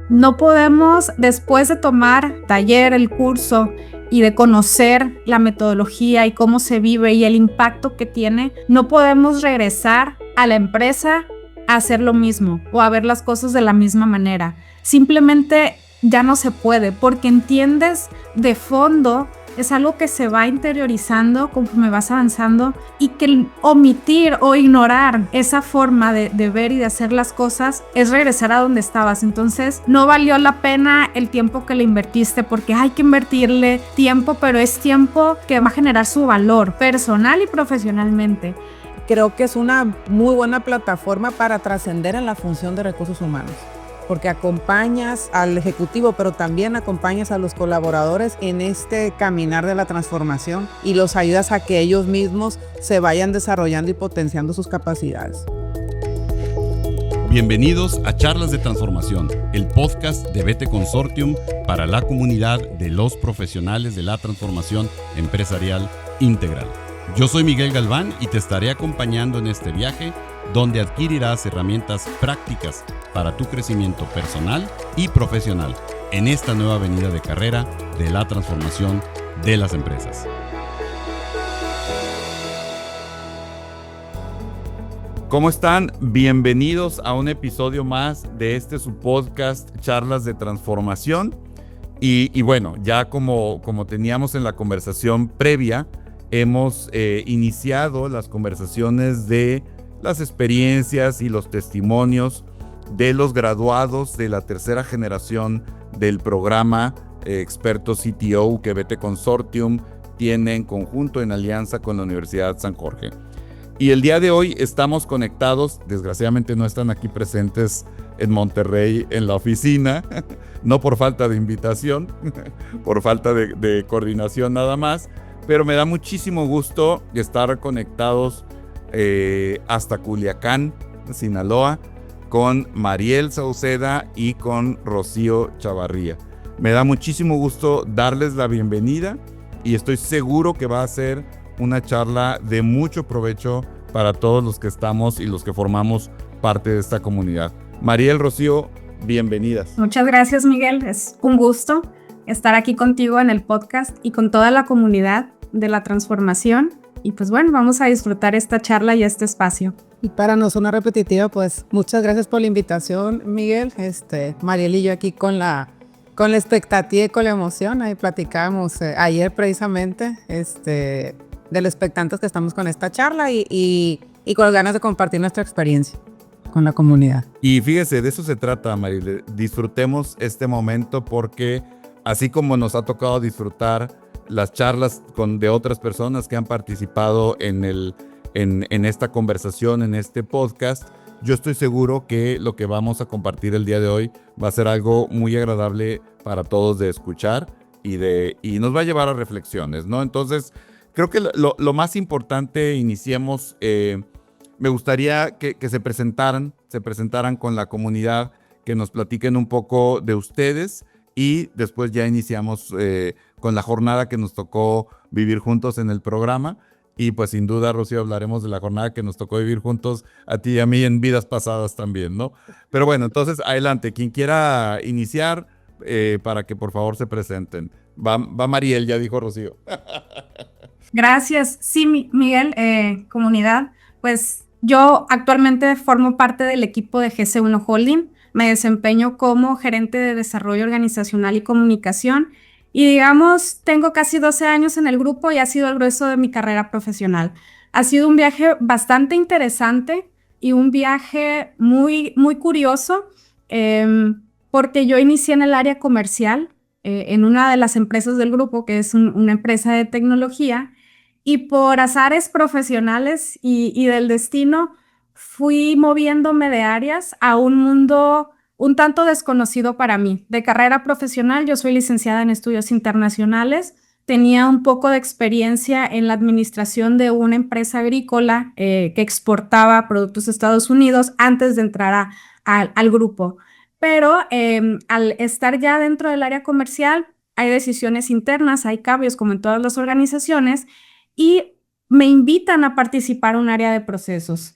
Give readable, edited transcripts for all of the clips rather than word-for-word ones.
No podemos, después de tomar taller, el curso y de conocer la metodología y cómo se vive y el impacto que tiene, no podemos regresar a la empresa a hacer lo mismo o a ver las cosas de la misma manera. Simplemente ya no se puede, porque entiendes de fondo, es algo que se va interiorizando conforme vas avanzando, y que el omitir o ignorar esa forma de ver y de hacer las cosas es regresar a donde estabas. Entonces no valió la pena el tiempo que le invertiste, porque hay que invertirle tiempo, pero es tiempo que va a generar su valor personal y profesionalmente. Creo que es una muy buena plataforma para trascender en la función de recursos humanos, porque acompañas al ejecutivo, pero también acompañas a los colaboradores en este caminar de la transformación y los ayudas a que ellos mismos se vayan desarrollando y potenciando sus capacidades. Bienvenidos a Charlas de Transformación, el podcast de BT Consortium para la comunidad de los profesionales de la transformación empresarial integral. Yo soy Miguel Galván y te estaré acompañando en este viaje, donde adquirirás herramientas prácticas para tu crecimiento personal y profesional en esta nueva avenida de carrera de la transformación de las empresas. ¿Cómo están? Bienvenidos a un episodio más de su podcast Charlas de Transformación. Y bueno, ya como teníamos en la conversación previa, hemos iniciado las conversaciones de las experiencias y los testimonios de los graduados de la tercera generación del programa Experto CTO que BT Consortium tiene en conjunto, en alianza con la Universidad San Jorge. Y el día de hoy estamos conectados, desgraciadamente no están aquí presentes en Monterrey en la oficina, no por falta de invitación, por falta de coordinación nada más, pero me da muchísimo gusto estar conectados hasta Culiacán, Sinaloa, con Mariel Sauceda y con Rocío Chavarría. Me da muchísimo gusto darles la bienvenida y estoy seguro que va a ser una charla de mucho provecho para todos los que estamos y los que formamos parte de esta comunidad. Mariel, Rocío, bienvenidas. Muchas gracias, Miguel. Es un gusto estar aquí contigo en el podcast y con toda la comunidad de la transformación. Y pues bueno, vamos a disfrutar esta charla y este espacio. Y para no sonar repetitiva, pues muchas gracias por la invitación, Miguel. Mariel y yo aquí con la expectativa y con la emoción. Ahí platicábamos ayer precisamente de los expectantes que estamos con esta charla y con las ganas de compartir nuestra experiencia con la comunidad. Y fíjese, de eso se trata, Mariel. Disfrutemos este momento porque así como nos ha tocado disfrutar las charlas de otras personas que han participado en esta conversación, en este podcast, yo estoy seguro que lo que vamos a compartir el día de hoy va a ser algo muy agradable para todos de escuchar y nos va a llevar a reflexiones, ¿no? Entonces, creo que lo más importante, iniciemos, me gustaría que se presentaran con la comunidad, que nos platiquen un poco de ustedes y después ya iniciamos con la jornada que nos tocó vivir juntos en el programa. Y pues sin duda, Rocío, hablaremos de la jornada que nos tocó vivir juntos a ti y a mí en vidas pasadas también, ¿no? Pero bueno, entonces adelante, quien quiera iniciar para que por favor se presenten. Va Mariel, ya dijo Rocío. Gracias. Sí, Miguel, comunidad, pues yo actualmente formo parte del equipo de GC1 Holding. Me desempeño como gerente de desarrollo organizacional y comunicación. Y digamos, tengo casi 12 años en el grupo y ha sido el grueso de mi carrera profesional. Ha sido un viaje bastante interesante y un viaje muy, muy curioso, porque yo inicié en el área comercial, en una de las empresas del grupo, que es una empresa de tecnología, y por azares profesionales y del destino, fui moviéndome de áreas a un mundo un tanto desconocido para mí. De carrera profesional, yo soy licenciada en estudios internacionales, tenía un poco de experiencia en la administración de una empresa agrícola que exportaba productos a Estados Unidos antes de entrar al grupo. Pero al estar ya dentro del área comercial, hay decisiones internas, hay cambios como en todas las organizaciones y me invitan a participar en un área de procesos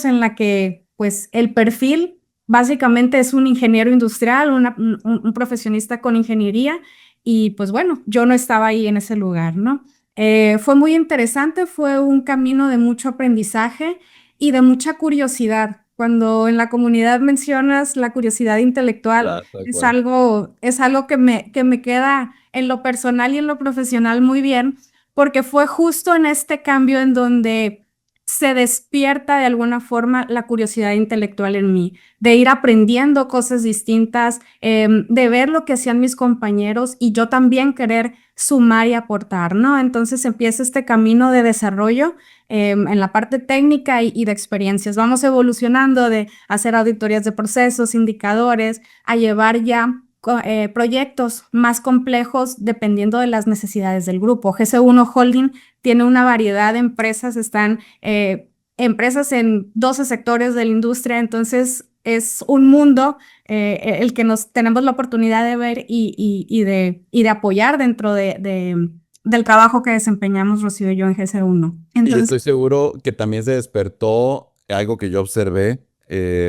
en la que pues el perfil básicamente es un ingeniero industrial, un profesionista con ingeniería, y pues bueno, yo no estaba ahí en ese lugar, ¿no? Fue muy interesante, fue un camino de mucho aprendizaje y de mucha curiosidad. Cuando en la comunidad mencionas la curiosidad intelectual, Claro, tal cual. es algo que me queda en lo personal y en lo profesional muy bien, porque fue justo en este cambio en donde se despierta de alguna forma la curiosidad intelectual en mí, de ir aprendiendo cosas distintas, de ver lo que hacían mis compañeros y yo también querer sumar y aportar, ¿no? Entonces empieza este camino de desarrollo en la parte técnica y de experiencias. Vamos evolucionando de hacer auditorías de procesos, indicadores, a llevar ya proyectos más complejos dependiendo de las necesidades del grupo. GC1 Holding tiene una variedad de empresas, están empresas en 12 sectores de la industria, entonces es un mundo el que nos tenemos la oportunidad de ver y de apoyar dentro del trabajo que desempeñamos Rocío y yo en GC1. Y Entonces, estoy seguro que también se despertó algo que yo observé,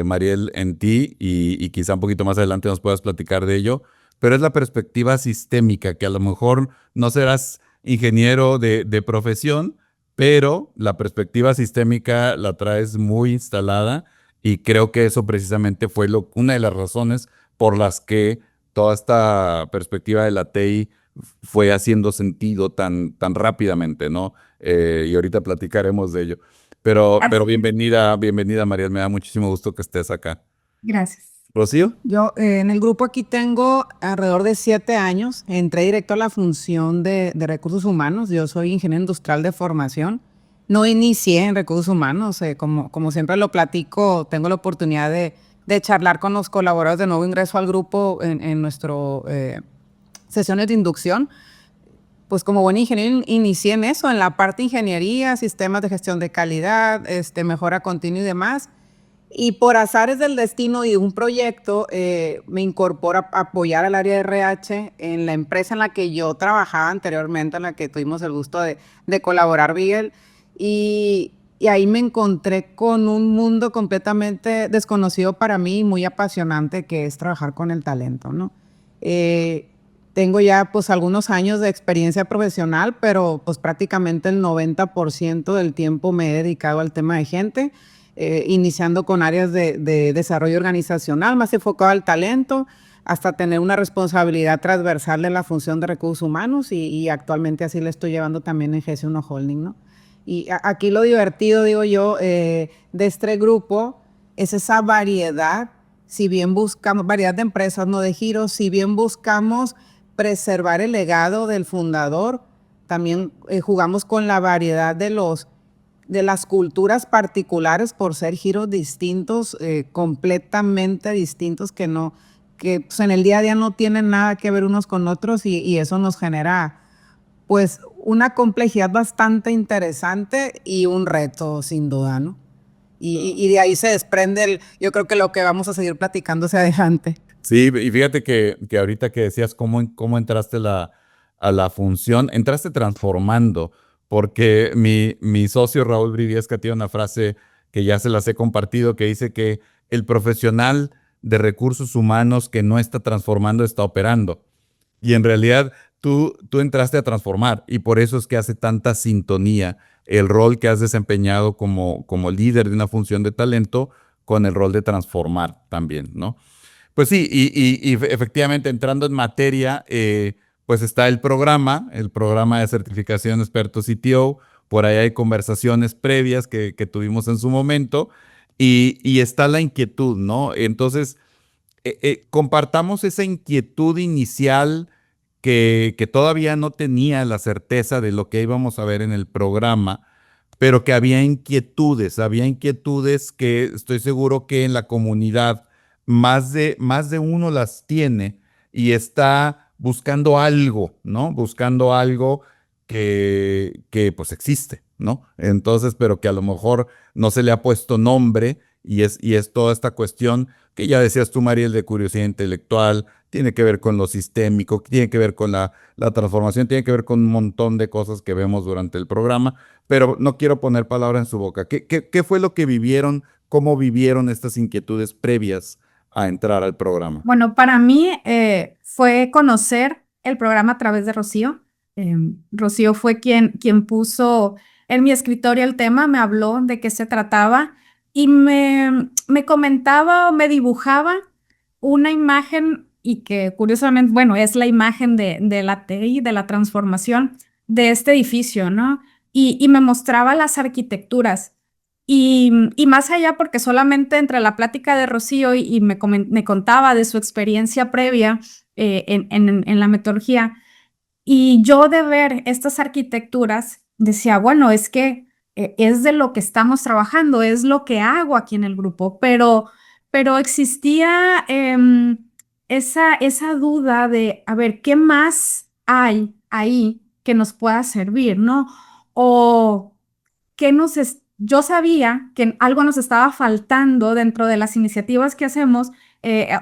Mariel, en ti, y quizá un poquito más adelante nos puedas platicar de ello, pero es la perspectiva sistémica, que a lo mejor no serás ingeniero de profesión, pero la perspectiva sistémica la traes muy instalada y creo que eso precisamente fue una de las razones por las que toda esta perspectiva de la TI fue haciendo sentido tan rápidamente, ¿no? Y ahorita platicaremos de ello. Pero bienvenida, Mariel, me da muchísimo gusto que estés acá. gracias. ¿Rocío? Yo en el grupo aquí tengo alrededor de 7 años. Entré directo a la función de recursos humanos. Yo soy ingeniero industrial de formación. No inicié en recursos humanos. Como siempre lo platico, tengo la oportunidad de charlar con los colaboradores de nuevo ingreso al grupo en nuestro sesiones de inducción. Pues como buen ingeniero inicié en eso, en la parte de ingeniería, sistemas de gestión de calidad, mejora continua y demás. Y por azares del destino y un proyecto, me incorporo a apoyar al área de RH en la empresa en la que yo trabajaba anteriormente, en la que tuvimos el gusto de colaborar, Miguel. Y ahí me encontré con un mundo completamente desconocido para mí y muy apasionante, que es trabajar con el talento, ¿no? Tengo ya pues algunos años de experiencia profesional, pero pues prácticamente el 90% del tiempo me he dedicado al tema de gente, iniciando con áreas de desarrollo organizacional, más enfocado al talento, hasta tener una responsabilidad transversal en la función de recursos humanos y actualmente así le estoy llevando también en GC1 Holding, ¿no? Y aquí lo divertido, digo yo, de este grupo es esa variedad, si bien buscamos, variedad de empresas, no de giros, si bien buscamos preservar el legado del fundador, también jugamos con la variedad de las culturas particulares por ser giros distintos, completamente distintos, que pues en el día a día no tienen nada que ver unos con otros y eso nos genera pues una complejidad bastante interesante y un reto sin duda, ¿no? Y de ahí se desprende yo creo que lo que vamos a seguir platicando hacia adelante. Sí, y fíjate que ahorita que decías cómo entraste a la función, entraste transformando, porque mi socio Raúl Briviesca tiene una frase que ya se las he compartido, que dice que el profesional de recursos humanos que no está transformando está operando. Y en realidad tú entraste a transformar y por eso es que hace tanta sintonía el rol que has desempeñado como líder de una función de talento con el rol de transformar también, ¿no? Pues sí, y efectivamente entrando en materia, pues está el programa de certificación experto CTO, por ahí hay conversaciones previas que tuvimos en su momento y está la inquietud, ¿no? Entonces, compartamos esa inquietud inicial que todavía no tenía la certeza de lo que íbamos a ver en el programa, pero que había inquietudes que estoy seguro que en la comunidad más de uno las tiene y está buscando algo, ¿no? Buscando algo que pues existe, ¿no? Entonces, pero que a lo mejor no se le ha puesto nombre y es toda esta cuestión que ya decías tú, Mariel, de curiosidad intelectual, tiene que ver con lo sistémico, tiene que ver con la transformación, tiene que ver con un montón de cosas que vemos durante el programa, pero no quiero poner palabra en su boca. ¿Qué fue lo que vivieron? ¿Cómo vivieron estas inquietudes previas a entrar al programa? Bueno, para mí fue conocer el programa a través de Rocío. Rocío fue quien puso en mi escritorio el tema, me habló de qué se trataba y me comentaba o me dibujaba una imagen y que curiosamente, bueno, es la imagen de la TI, de la transformación de este edificio, ¿no? Y me mostraba las arquitecturas. Y más allá, porque solamente entre la plática de Rocío y me contaba de su experiencia previa en la metodología, y yo de ver estas arquitecturas, decía, bueno, es que es de lo que estamos trabajando, es lo que hago aquí en el grupo, pero existía esa duda de, a ver, ¿qué más hay ahí que nos pueda servir, ¿no? O yo sabía que algo nos estaba faltando dentro de las iniciativas que hacemos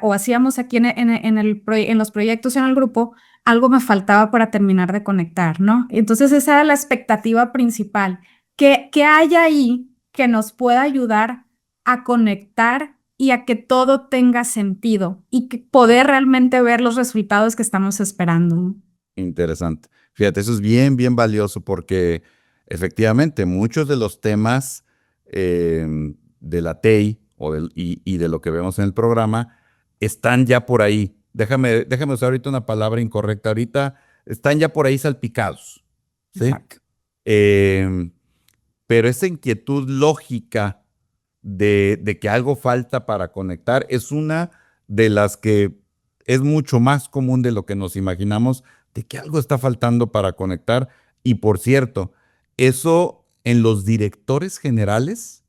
o hacíamos aquí en los proyectos en el grupo, algo me faltaba para terminar de conectar, ¿no? Entonces esa era la expectativa principal. ¿Qué hay ahí que nos pueda ayudar a conectar y a que todo tenga sentido y que poder realmente ver los resultados que estamos esperando, ¿no? Interesante. Fíjate, eso es bien, bien valioso porque efectivamente muchos de los temas de la TEI y de lo que vemos en el programa están ya por ahí. Déjame usar ahorita una palabra incorrecta. Ahorita están ya por ahí salpicados. ¿Sí? Exacto. Pero esa inquietud lógica de que algo falta para conectar es una de las que es mucho más común de lo que nos imaginamos, de que algo está faltando para conectar. Y por cierto, eso en los directores generales,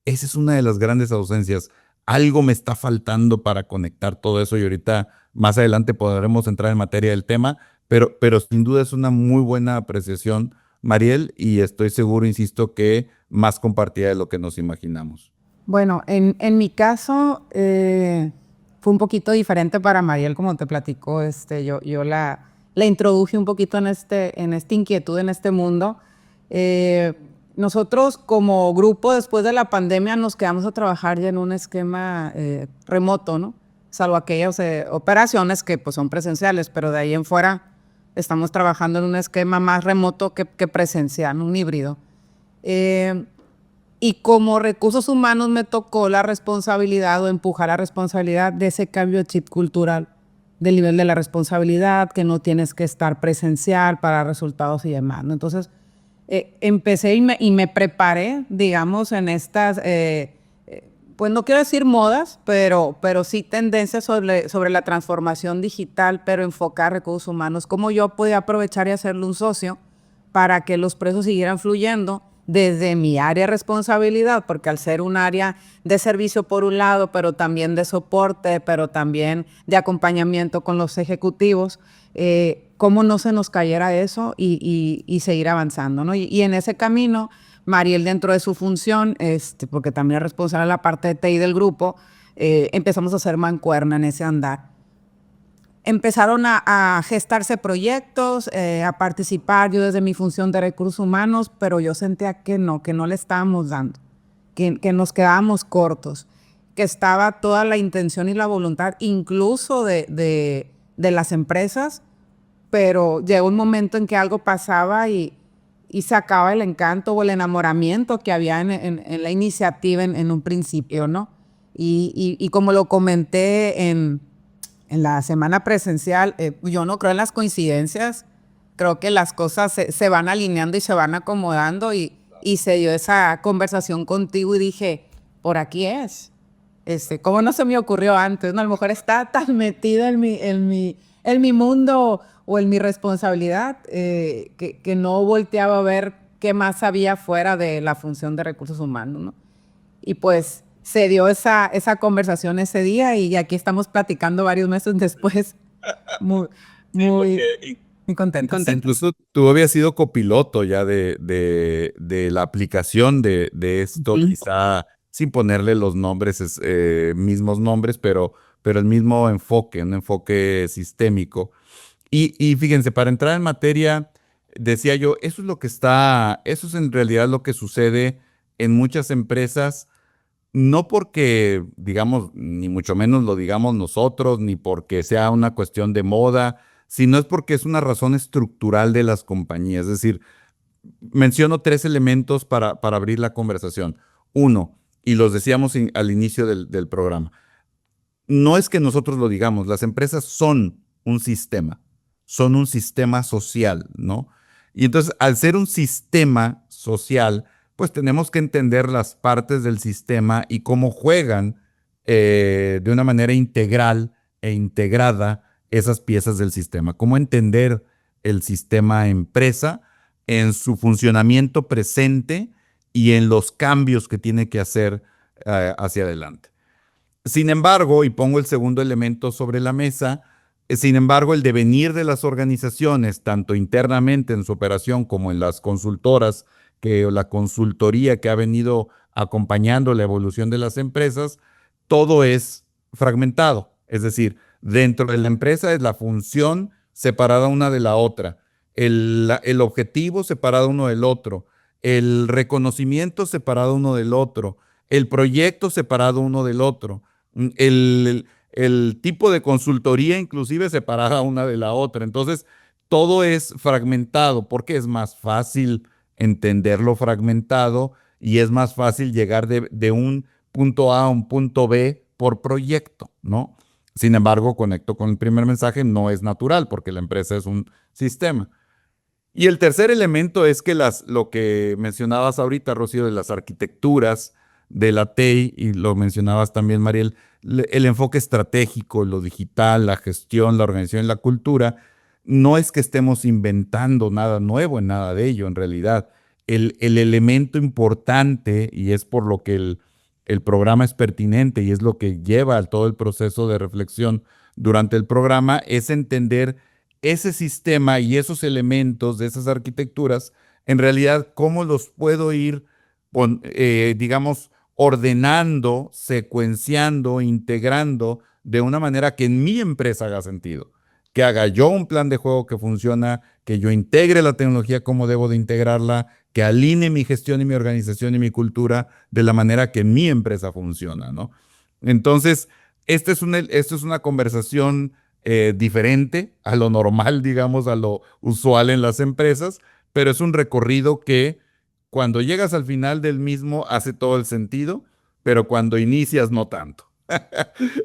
esa es una de las grandes ausencias. Algo me está faltando para conectar todo eso y ahorita más adelante podremos entrar en materia del tema, pero sin duda es una muy buena apreciación, Mariel, y estoy seguro, insisto, que más compartida de lo que nos imaginamos. Bueno, en mi caso fue un poquito diferente para Mariel, como te platicó. Yo la introduje un poquito en esta inquietud, en este mundo. Nosotros como grupo, después de la pandemia, nos quedamos a trabajar ya en un esquema remoto, ¿no? Salvo aquellas operaciones que pues, son presenciales, pero de ahí en fuera estamos trabajando en un esquema más remoto que presencial, un híbrido. Y como recursos humanos me tocó la responsabilidad o empujar la responsabilidad de ese cambio de chip cultural, del nivel de la responsabilidad, que no tienes que estar presencial para resultados y demás, ¿no? Entonces, empecé y me preparé, digamos, en estas, pues no quiero decir modas, pero sí tendencias sobre la transformación digital, pero enfocar recursos humanos, cómo yo podía aprovechar y hacerle un socio para que los procesos siguieran fluyendo desde mi área de responsabilidad, porque al ser un área de servicio por un lado, pero también de soporte, pero también de acompañamiento con los ejecutivos, cómo no se nos cayera eso y seguir avanzando, ¿no? Y en ese camino, Mariel, dentro de su función, porque también es responsable de la parte de TI del grupo, empezamos a hacer mancuerna en ese andar. Empezaron a gestarse proyectos, a participar yo desde mi función de recursos humanos, pero yo sentía que no le estábamos dando, que nos quedábamos cortos, que estaba toda la intención y la voluntad, incluso de las empresas, pero llegó un momento en que algo pasaba y se acaba el encanto o el enamoramiento que había en la iniciativa en un principio, ¿no? Y como lo comenté en la semana presencial, yo no creo en las coincidencias, creo que las cosas se van alineando y se van acomodando y se dio esa conversación contigo y dije, por aquí es. ¿Cómo no se me ocurrió antes? ¿No? A lo mejor está tan metida en mi mundo o en mi responsabilidad que no volteaba a ver qué más había fuera de la función de recursos humanos, ¿no? Y pues se dio esa conversación ese día y aquí estamos platicando varios meses después. Muy contentos. Incluso tú habías sido copiloto ya de la aplicación de esto, quizá sin ponerle los nombres, mismos nombres, pero el mismo enfoque, un enfoque sistémico. Y fíjense, para entrar en materia, decía yo, eso es en realidad lo que sucede en muchas empresas no porque, digamos, ni mucho menos lo digamos nosotros, ni porque sea una cuestión de moda, sino es porque es una razón estructural de las compañías. Es decir, menciono 3 elementos para abrir la conversación. Uno, y los decíamos al inicio del programa, no es que nosotros lo digamos, las empresas son un sistema social, ¿no? Y entonces, al ser un sistema social, pues tenemos que entender las partes del sistema y cómo juegan de una manera integral e integrada esas piezas del sistema. Cómo entender el sistema empresa en su funcionamiento presente y en los cambios que tiene que hacer hacia adelante. Sin embargo, y pongo el segundo elemento sobre la mesa, sin embargo, el devenir de las organizaciones, tanto internamente en su operación como en las consultoras, la consultoría que ha venido acompañando la evolución de las empresas, todo es fragmentado. Es decir, dentro de la empresa es la función separada una de la otra, el objetivo separado uno del otro, el reconocimiento separado uno del otro, el proyecto separado uno del otro, el tipo de consultoría inclusive separada una de la otra. Entonces, todo es fragmentado porque es más fácil entenderlo fragmentado y es más fácil llegar de un punto A a un punto B por proyecto, ¿no? Sin embargo, conecto con el primer mensaje, no es natural porque la empresa es un sistema. Y el tercer elemento es que lo que mencionabas ahorita, Rocío, de las arquitecturas, de la TEI, y lo mencionabas también, Mariel, el enfoque estratégico, lo digital, la gestión, la organización y la cultura, no es que estemos inventando nada nuevo en nada de ello, en realidad. El elemento importante, y es por lo que el programa es pertinente y es lo que lleva a todo el proceso de reflexión durante el programa, es entender ese sistema y esos elementos de esas arquitecturas, en realidad, cómo los puedo ir, digamos, ordenando, secuenciando, integrando de una manera que en mi empresa haga sentido, que haga yo un plan de juego que funciona, que yo integre la tecnología como debo de integrarla, que alinee mi gestión y mi organización y mi cultura de la manera que mi empresa funciona, ¿no? Entonces, esta es una conversación diferente a lo normal, digamos, a lo usual en las empresas, pero es un recorrido que cuando llegas al final del mismo hace todo el sentido, pero cuando inicias no tanto.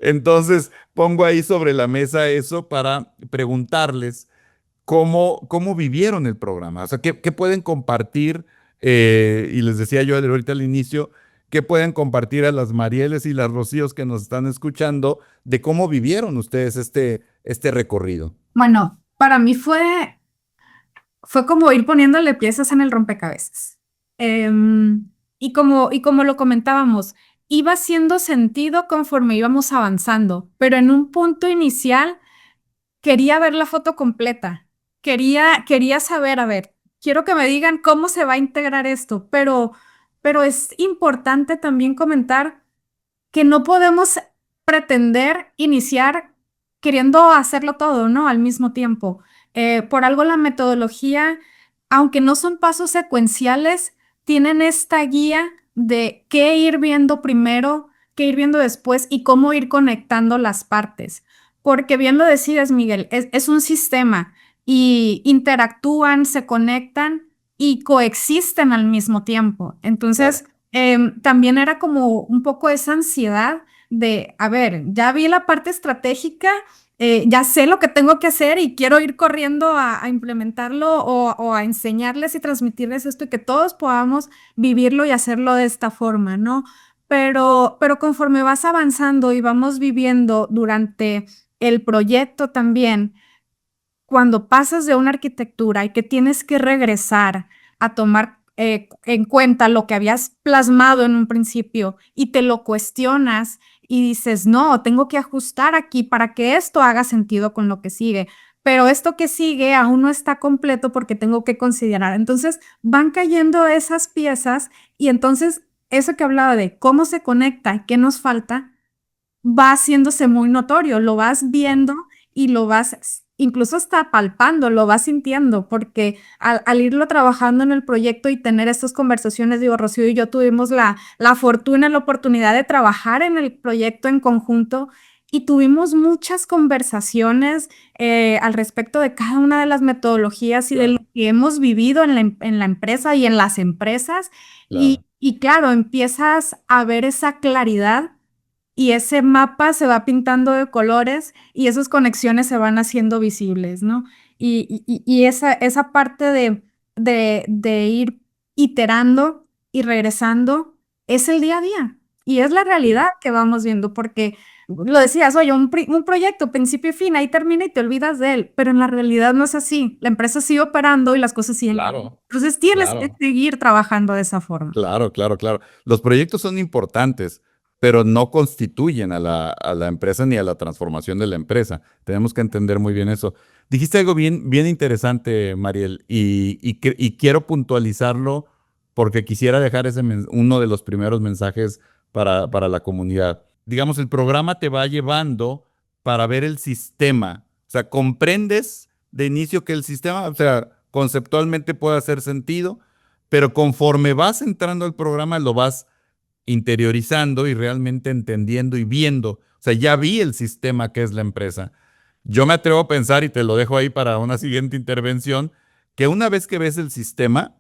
Entonces pongo ahí sobre la mesa eso para preguntarles cómo vivieron el programa, o sea, qué pueden compartir, y les decía yo ahorita al inicio, qué pueden compartir a las Marieles y las Rocíos que nos están escuchando de cómo vivieron ustedes este recorrido. Bueno, para mí fue como ir poniéndole piezas en el rompecabezas. Y como lo comentábamos, iba haciendo sentido conforme íbamos avanzando, pero en un punto inicial quería ver la foto completa. Quería saber, a ver, quiero que me digan cómo se va a integrar esto, pero es importante también comentar que no podemos pretender iniciar queriendo hacerlo todo, ¿no? Al mismo tiempo. Por algo la metodología, aunque no son pasos secuenciales, tienen esta guía de qué ir viendo primero, qué ir viendo después y cómo ir conectando las partes. Porque bien lo decías, Miguel, es un sistema y interactúan, se conectan y coexisten al mismo tiempo. Entonces, también era como un poco esa ansiedad de, a ver, ya vi la parte estratégica, ya sé lo que tengo que hacer y quiero ir corriendo a implementarlo o a enseñarles y transmitirles esto y que todos podamos vivirlo y hacerlo de esta forma, ¿no? Pero conforme vas avanzando y vamos viviendo durante el proyecto también, cuando pasas de una arquitectura y que tienes que regresar a tomar en cuenta lo que habías plasmado en un principio y te lo cuestionas y dices, no, tengo que ajustar aquí para que esto haga sentido con lo que sigue. Pero esto que sigue aún no está completo porque tengo que considerar. Entonces van cayendo esas piezas y entonces eso que hablaba de cómo se conecta, qué nos falta, va haciéndose muy notorio, lo vas viendo y lo vas incluso hasta palpando, lo vas sintiendo, porque al irlo trabajando en el proyecto y tener estas conversaciones, digo, Rocío y yo tuvimos la fortuna, la oportunidad de trabajar en el proyecto en conjunto y tuvimos muchas conversaciones al respecto de cada una de las metodologías y de lo que hemos vivido en la empresa y en las empresas. Claro. Y claro, empiezas a ver esa claridad y ese mapa se va pintando de colores y esas conexiones se van haciendo visibles, ¿no? Y esa parte de ir iterando y regresando es el día a día y es la realidad que vamos viendo, porque lo decías, oye, un proyecto, principio y fin, ahí termina y te olvidas de él, pero en la realidad no es así. La empresa sigue operando y las cosas siguen. Claro, Entonces tienes que claro. seguir trabajando de esa forma. Claro, claro, claro. Los proyectos son importantes, pero no constituyen a la empresa ni a la transformación de la empresa. Tenemos que entender muy bien eso. Dijiste algo bien, bien interesante, Mariel, y quiero puntualizarlo porque quisiera dejar uno de los primeros mensajes para la comunidad. Digamos, el programa te va llevando para ver el sistema. O sea, comprendes de inicio que el sistema, o sea, conceptualmente puede hacer sentido, pero conforme vas entrando al programa lo vas interiorizando y realmente entendiendo y viendo. O sea, ya vi el sistema que es la empresa. Yo me atrevo a pensar, y te lo dejo ahí para una siguiente intervención, que una vez que ves el sistema,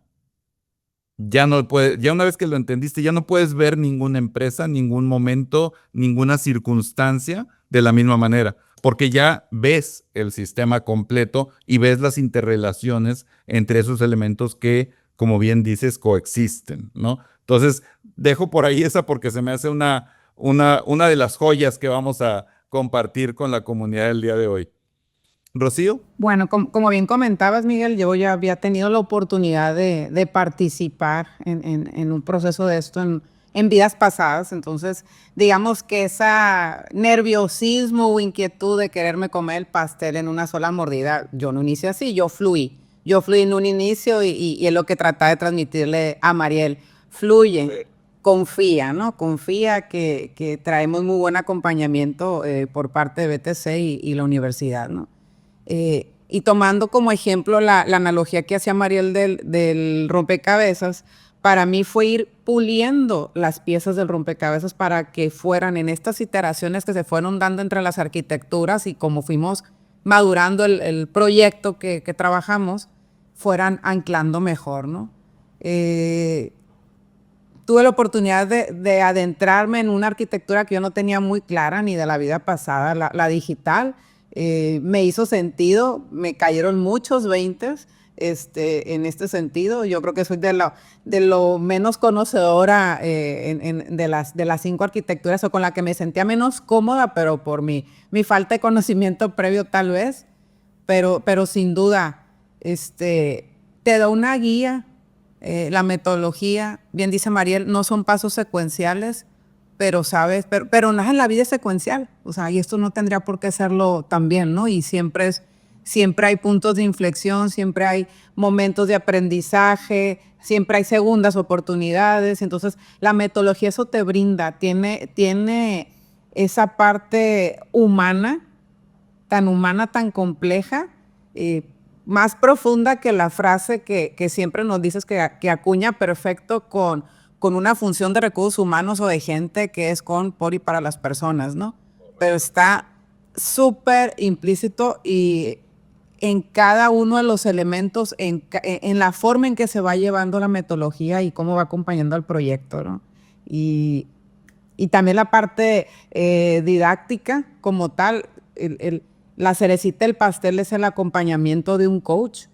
ya una vez que lo entendiste, ya no puedes ver ninguna empresa, ningún momento, ninguna circunstancia de la misma manera, porque ya ves el sistema completo y ves las interrelaciones entre esos elementos que, como bien dices, coexisten, ¿no? Entonces, dejo por ahí esa porque se me hace una de las joyas que vamos a compartir con la comunidad del día de hoy. Rocío. Bueno, como bien comentabas, Miguel, yo ya había tenido la oportunidad de participar en un proceso de esto en vidas pasadas. Entonces, digamos que esa nerviosismo o inquietud de quererme comer el pastel en una sola mordida, yo no inicié así, yo fluí. Yo fluí en un inicio y es lo que trataba de transmitirle a Mariel. Fluye, confía, ¿no? Confía que traemos muy buen acompañamiento por parte de BTC y la universidad, ¿no? Y tomando como ejemplo la analogía que hacía Mariel del rompecabezas, para mí fue ir puliendo las piezas del rompecabezas para que fueran en estas iteraciones que se fueron dando entre las arquitecturas y como fuimos madurando el proyecto que trabajamos, fueran anclando mejor, ¿no? Tuve la oportunidad de adentrarme en una arquitectura que yo no tenía muy clara ni de la vida pasada, la digital. Me hizo sentido, me cayeron muchos veintes en este sentido. Yo creo que soy de lo menos conocedora de las 5 arquitecturas o con la que me sentía menos cómoda, pero por mi falta de conocimiento previo tal vez, pero sin duda te da una guía. La metodología, bien dice Mariel, no son pasos secuenciales, pero sabes, pero nada en la vida es secuencial, o sea, y esto no tendría por qué serlo también, ¿no? Y siempre hay puntos de inflexión, siempre hay momentos de aprendizaje, siempre hay segundas oportunidades, entonces la metodología eso te brinda, tiene esa parte humana, tan compleja, más profunda que la frase que siempre nos dices que acuña perfecto con una función de recursos humanos o de gente que es con, por y para las personas, ¿no? Pero está súper implícito y en cada uno de los elementos, en la forma en que se va llevando la metodología y cómo va acompañando al proyecto, ¿no? Y también la parte didáctica como tal, la cerecita del pastel es el acompañamiento de un coach.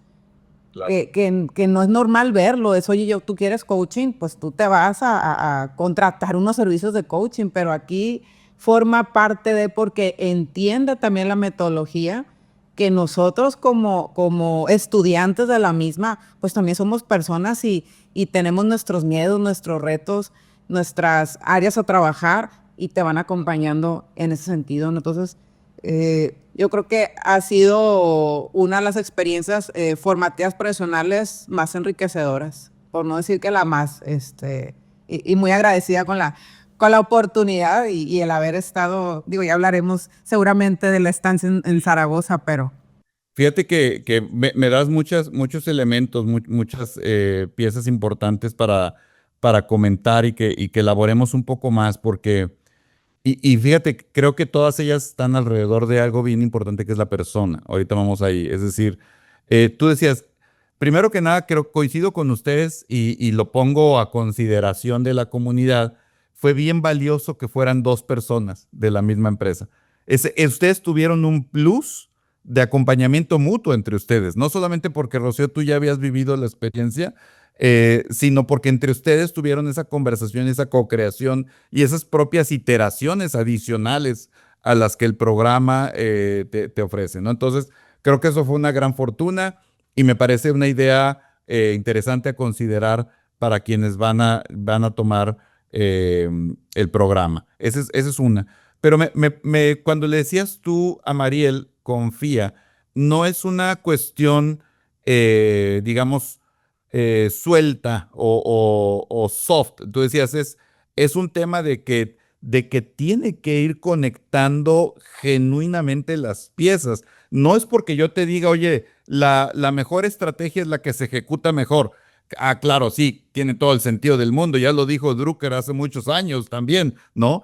Claro. Que no es normal verlo, es, oye, tú quieres coaching, pues tú te vas a contratar unos servicios de coaching, pero aquí forma parte de, porque entiende también la metodología, que nosotros como estudiantes de la misma, pues también somos personas y tenemos nuestros miedos, nuestros retos, nuestras áreas a trabajar y te van acompañando en ese sentido, ¿no? Entonces, yo creo que ha sido una de las experiencias formativas profesionales más enriquecedoras, por no decir que la más, y muy agradecida con la oportunidad y el haber estado, digo, ya hablaremos seguramente de la estancia en Zaragoza, pero Fíjate que me das muchos elementos, muchas piezas importantes para comentar y que elaboremos un poco más, porque, y fíjate, creo que todas ellas están alrededor de algo bien importante que es la persona. Ahorita vamos ahí. Es decir, tú decías, primero que nada, creo coincido con ustedes y lo pongo a consideración de la comunidad. Fue bien valioso que fueran dos personas de la misma empresa. Ustedes tuvieron un plus de acompañamiento mutuo entre ustedes, no solamente porque Rocío, tú ya habías vivido la experiencia, sino porque entre ustedes tuvieron esa conversación, esa co-creación y esas propias iteraciones adicionales a las que el programa te ofrece, ¿no? Entonces, creo que eso fue una gran fortuna y me parece una idea interesante a considerar para quienes van a tomar el programa. Esa es una. Pero cuando le decías tú a Mariel, confía, no es una cuestión, digamos, suelta o soft. Tú decías, es un tema de que tiene que ir conectando genuinamente las piezas. No es porque yo te diga, oye, la mejor estrategia es la que se ejecuta mejor. Ah, claro, sí, tiene todo el sentido del mundo. Ya lo dijo Drucker hace muchos años también, ¿no?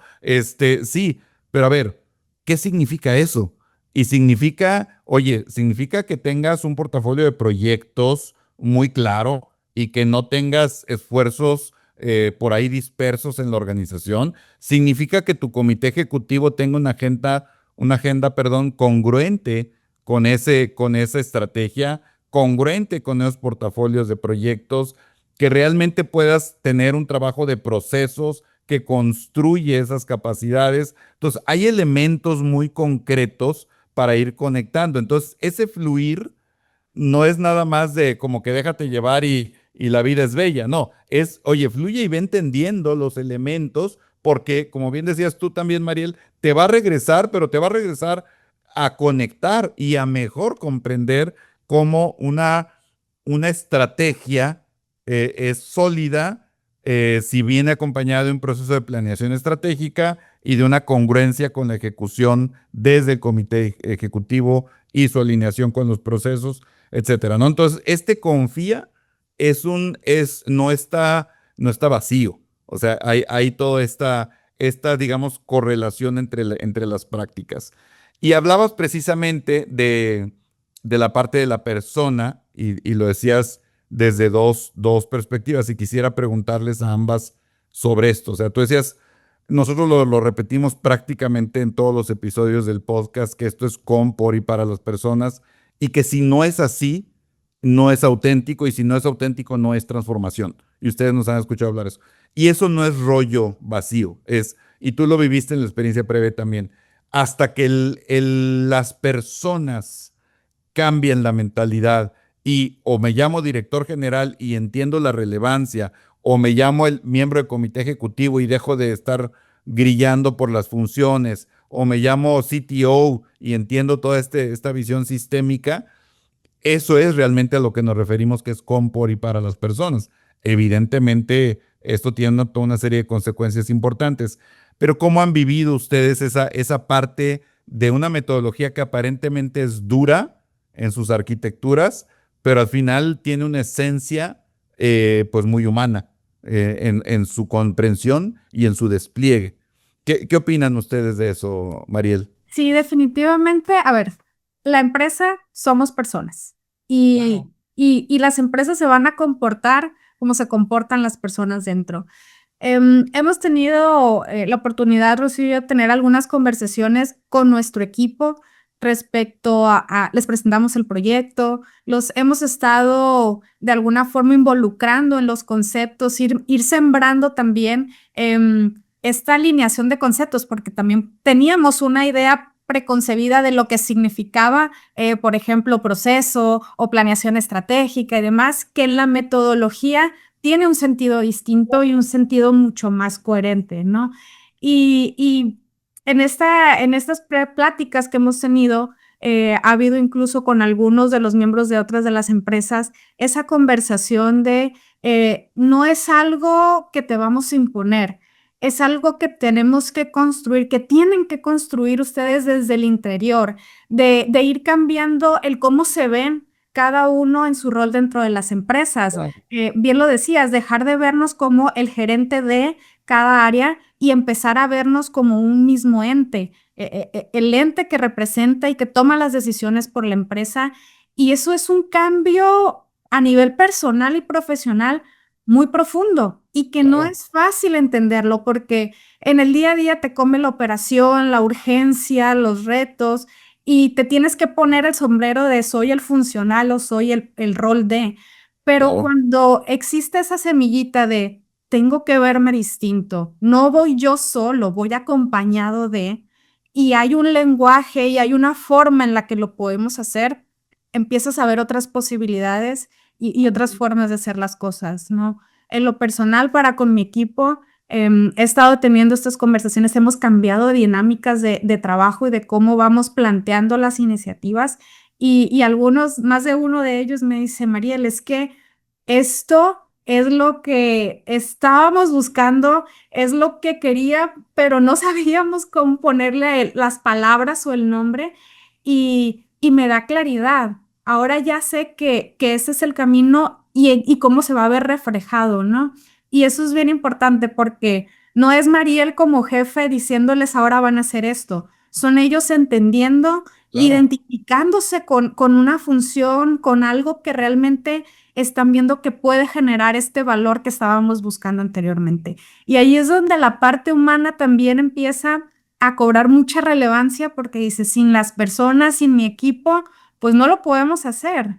Sí, pero a ver, ¿qué significa eso? Y significa que tengas un portafolio de proyectos muy claro y que no tengas esfuerzos por ahí dispersos en la organización. Significa que tu comité ejecutivo tenga una agenda, congruente con esa estrategia, congruente con esos portafolios de proyectos, que realmente puedas tener un trabajo de procesos que construye esas capacidades. Entonces, hay elementos muy concretos para ir conectando. Entonces, ese fluir no es nada más de como que déjate llevar y la vida es bella. No, es, oye, fluye y ve entendiendo los elementos, porque, como bien decías tú también, Mariel, te va a regresar, pero te va a regresar a conectar y a mejor comprender cómo una estrategia es sólida si viene acompañada de un proceso de planeación estratégica y de una congruencia con la ejecución desde el comité ejecutivo y su alineación con los procesos, etcétera, ¿no? Entonces, confía no está vacío. O sea, hay toda esta, digamos, correlación entre las prácticas. Y hablabas precisamente de la parte de la persona y lo decías desde dos perspectivas y quisiera preguntarles a ambas sobre esto. O sea, tú decías, nosotros lo repetimos prácticamente en todos los episodios del podcast, que esto es con, por y para las personas y que si no es así, no es auténtico y si no es auténtico, no es transformación. Y ustedes nos han escuchado hablar eso. Y eso no es rollo vacío, y tú lo viviste en la experiencia previa también, hasta que las personas cambien la mentalidad y o me llamo director general y entiendo la relevancia, o me llamo el miembro del comité ejecutivo y dejo de estar grillando por las funciones, o me llamo CTO y entiendo toda esta visión sistémica. Eso es realmente a lo que nos referimos, que es con, por y para las personas. Evidentemente, esto tiene toda una serie de consecuencias importantes, pero ¿cómo han vivido ustedes esa parte de una metodología que aparentemente es dura en sus arquitecturas, pero al final tiene una esencia pues muy humana en su comprensión y en su despliegue? ¿Qué opinan ustedes de eso, Mariel? Sí, definitivamente. A ver, la empresa somos personas y, Wow. y las empresas se van a comportar como se comportan las personas dentro. Hemos tenido la oportunidad, Rocío y yo, de tener algunas conversaciones con nuestro equipo respecto les presentamos el proyecto, los hemos estado de alguna forma involucrando en los conceptos, ir sembrando también esta alineación de conceptos, porque también teníamos una idea preconcebida de lo que significaba, por ejemplo, proceso o planeación estratégica y demás, que en la metodología tiene un sentido distinto y un sentido mucho más coherente, ¿no? Y en estas pláticas que hemos tenido, ha habido incluso con algunos de los miembros de otras de las empresas esa conversación de no es algo que te vamos a imponer, es algo que tenemos que construir, que tienen que construir ustedes desde el interior, de ir cambiando el cómo se ven cada uno en su rol dentro de las empresas. Claro. Bien lo decías, dejar de vernos como el gerente de cada área y empezar a vernos como un mismo ente, el ente que representa y que toma las decisiones por la empresa. Y eso es un cambio a nivel personal y profesional muy profundo y que no Claro. es fácil entenderlo porque en el día a día te come la operación, la urgencia, los retos y te tienes que poner el sombrero de soy el funcional o soy el rol de. Pero Claro. cuando existe esa semillita de tengo que verme distinto, no voy yo solo, voy acompañado de, y hay un lenguaje y hay una forma en la que lo podemos hacer, empiezas a ver otras posibilidades y otras formas de hacer las cosas, ¿no? En lo personal, para con mi equipo, he estado teniendo estas conversaciones, hemos cambiado dinámicas de trabajo y de cómo vamos planteando las iniciativas y algunos, más de uno de ellos me dice, Mariel, es que esto es lo que estábamos buscando, es lo que quería, pero no sabíamos cómo ponerle las palabras o el nombre y me da claridad. Ahora ya sé que ese es el camino y cómo se va a ver reflejado, ¿no? Y eso es bien importante porque no es Mariel como jefe diciéndoles ahora van a hacer esto, son ellos entendiendo, Claro. identificándose con una función, con algo que realmente están viendo que puede generar este valor que estábamos buscando anteriormente. Y ahí es donde la parte humana también empieza a cobrar mucha relevancia porque dice, sin las personas, sin mi equipo, pues no lo podemos hacer.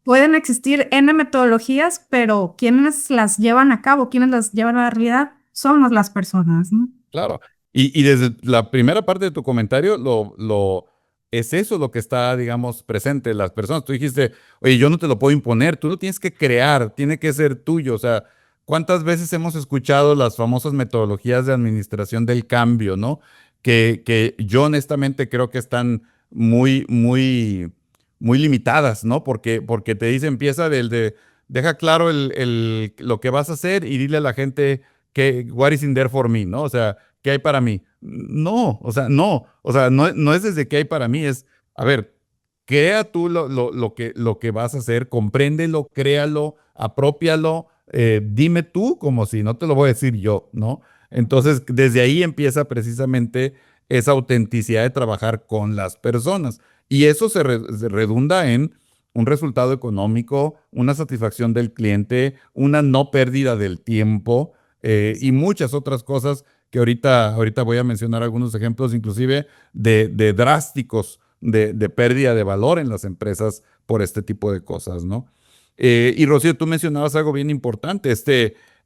Pueden existir N metodologías, pero quienes las llevan a cabo, quienes las llevan a la realidad, somos las personas, ¿no? Claro. Y desde la primera parte de tu comentario, es eso lo que está, digamos, presente. Las personas, tú dijiste, oye, yo no te lo puedo imponer, tú lo tienes que crear, tiene que ser tuyo. O sea, ¿cuántas veces hemos escuchado las famosas metodologías de administración del cambio, ¿no? Que yo honestamente creo que están muy limitadas, ¿no? Porque te dice, empieza deja claro lo que vas a hacer y dile a la gente what is in there for me, ¿no? O sea, ¿qué hay para mí? No, no es desde qué hay para mí, es, a ver, crea tú lo que vas a hacer, compréndelo, créalo, apropialo, dime tú como si no te lo voy a decir yo, ¿no? Entonces, desde ahí empieza precisamente esa autenticidad de trabajar con las personas. Y eso se redunda en un resultado económico, una satisfacción del cliente, una no pérdida del tiempo, y muchas otras cosas que ahorita voy a mencionar algunos ejemplos, inclusive de drásticos de pérdida de valor en las empresas por este tipo de cosas, ¿no? Y Rocío, tú mencionabas algo bien importante,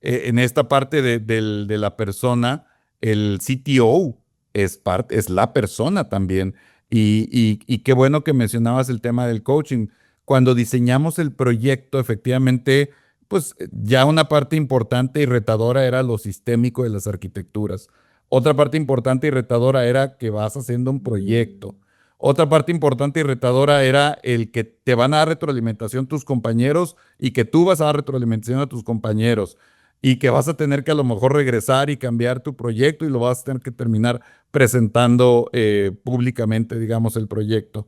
en esta parte de la persona, el CTO es la persona también. Y qué bueno que mencionabas el tema del coaching. Cuando diseñamos el proyecto, efectivamente, pues ya una parte importante y retadora era lo sistémico de las arquitecturas. Otra parte importante y retadora era que vas haciendo un proyecto. Otra parte importante y retadora era el que te van a dar retroalimentación tus compañeros y que tú vas a dar retroalimentación a tus compañeros y que vas a tener que a lo mejor regresar y cambiar tu proyecto y lo vas a tener que terminar presentando públicamente, digamos, el proyecto.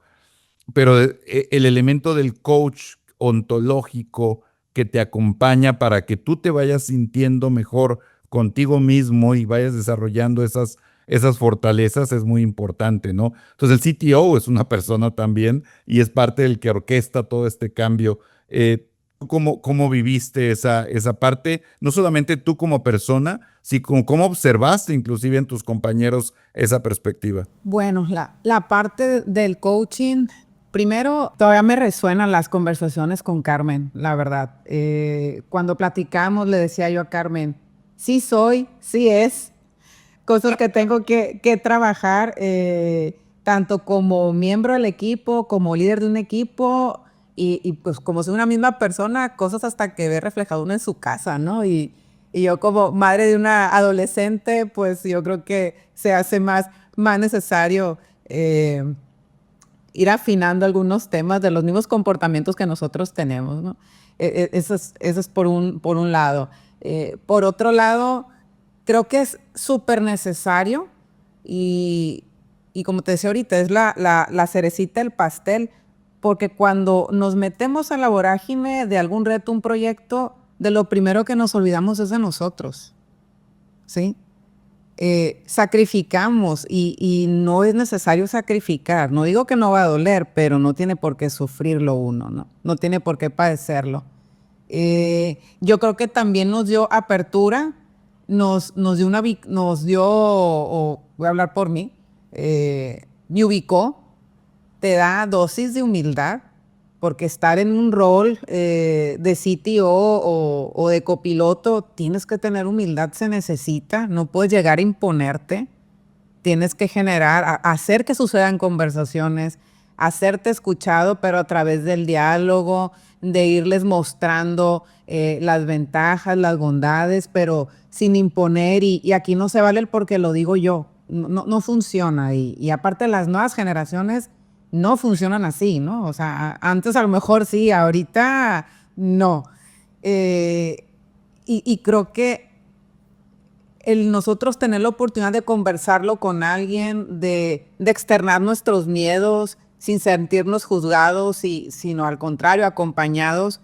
Pero el elemento del coach ontológico que te acompaña para que tú te vayas sintiendo mejor contigo mismo y vayas desarrollando esas fortalezas es muy importante, ¿no? Entonces el CTO es una persona también y es parte del que orquesta todo este cambio. ¿Cómo viviste esa parte? No solamente tú como persona, sino cómo observaste inclusive en tus compañeros esa perspectiva. Bueno, la parte del coaching, primero, todavía me resuenan las conversaciones con Carmen, la verdad. Cuando platicamos, le decía yo a Carmen, sí soy, sí es, cosas que tengo que trabajar, tanto como miembro del equipo, como líder de un equipo, y pues como soy una misma persona, cosas hasta que ve reflejado uno en su casa, ¿no? Y yo como madre de una adolescente, pues yo creo que se hace más necesario ir afinando algunos temas de los mismos comportamientos que nosotros tenemos, ¿no? Eso es por un lado. Por otro lado, creo que es súper necesario y como te decía ahorita, es la cerecita del pastel, porque cuando nos metemos a la vorágine de algún reto, un proyecto, de lo primero que nos olvidamos es de nosotros, ¿sí? Sacrificamos y no es necesario sacrificar. No digo que no va a doler, pero no tiene por qué sufrirlo uno, ¿no? No tiene por qué padecerlo. Yo creo que también nos dio apertura, voy a hablar por mí, me ubicó, te da dosis de humildad, porque estar en un rol de CTO o de copiloto, tienes que tener humildad, se necesita, no puedes llegar a imponerte, tienes que generar, hacer que sucedan conversaciones, hacerte escuchado, pero a través del diálogo, de irles mostrando las ventajas, las bondades, pero sin imponer, y aquí no se vale el porque lo digo yo, no funciona, y aparte las nuevas generaciones no funcionan así, ¿no? O sea, antes a lo mejor sí, ahorita no. Y creo que el nosotros tener la oportunidad de conversarlo con alguien, de externar nuestros miedos sin sentirnos juzgados, sino al contrario, acompañados.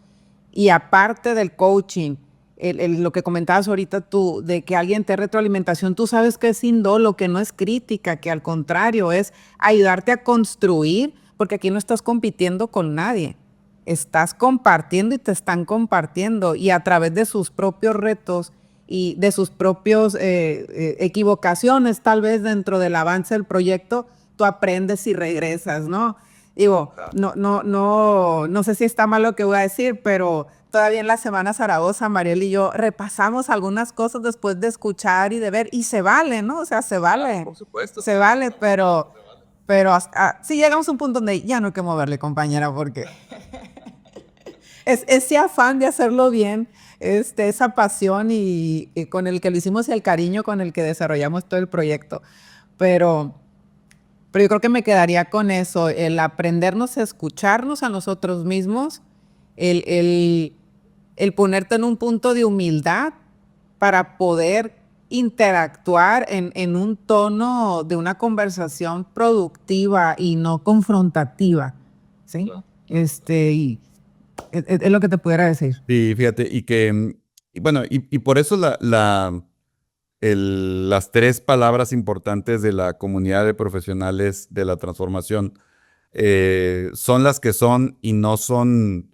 Y aparte del coaching, lo que comentabas ahorita tú, de que alguien te dé retroalimentación, tú sabes que es indolo, que no es crítica, que al contrario es ayudarte a construir, porque aquí no estás compitiendo con nadie. Estás compartiendo y te están compartiendo, y a través de sus propios retos y de sus propios equivocaciones, tal vez dentro del avance del proyecto, tú aprendes y regresas, ¿no? Digo, no sé si está mal lo que voy a decir, pero todavía en la Semana Zaragoza, Mariel y yo repasamos algunas cosas después de escuchar y de ver, y se vale, ¿no? O sea, se vale. Por supuesto. Se vale, pero sí llegamos a un punto donde ya no hay que moverle, compañera, porque es ese afán de hacerlo bien, esa pasión y con el que lo hicimos y el cariño con el que desarrollamos todo el proyecto. Pero yo creo que me quedaría con eso, el aprendernos a escucharnos a nosotros mismos, el ponerte en un punto de humildad para poder interactuar en un tono de una conversación productiva y no confrontativa, ¿sí? Claro. Y es lo que te pudiera decir. Sí, fíjate, y por eso las tres palabras importantes de la comunidad de profesionales de la transformación son las que son y no son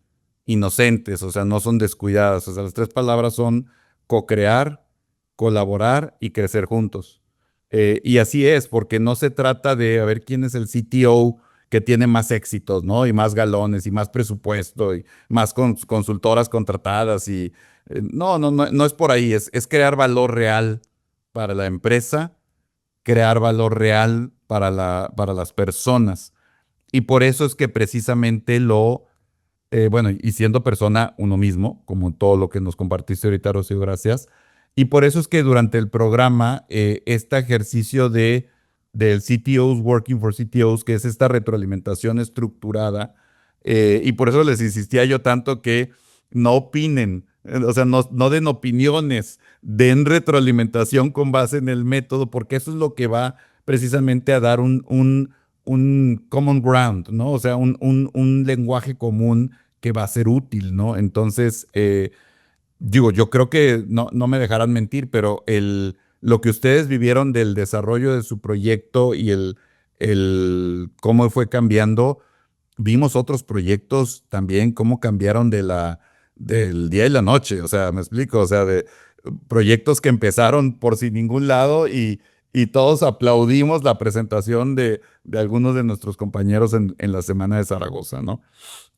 inocentes, o sea, no son descuidadas. O sea, las tres palabras son co-crear, colaborar y crecer juntos. Y así es, porque no se trata de a ver quién es el CTO que tiene más éxitos, ¿no? Y más galones y más presupuesto y más consultoras contratadas. No es por ahí, es crear valor real para la empresa, crear valor real para las personas. Y por eso es que precisamente y siendo persona uno mismo, como todo lo que nos compartiste ahorita, Rocío, gracias. Y por eso es que durante el programa, este ejercicio del CTOs Working for CTOs, que es esta retroalimentación estructurada, y por eso les insistía yo tanto que no opinen, o sea, no den opiniones, den retroalimentación con base en el método, porque eso es lo que va precisamente a dar un common ground, ¿no? O sea, un lenguaje común que va a ser útil, ¿no? Entonces, yo creo que no me dejarán mentir, pero lo que ustedes vivieron del desarrollo de su proyecto y el cómo fue cambiando, vimos otros proyectos también, cómo cambiaron del día y la noche, o sea, me explico, o sea, de proyectos que empezaron por sin ningún lado y todos aplaudimos la presentación de algunos de nuestros compañeros en la Semana de Zaragoza, ¿no?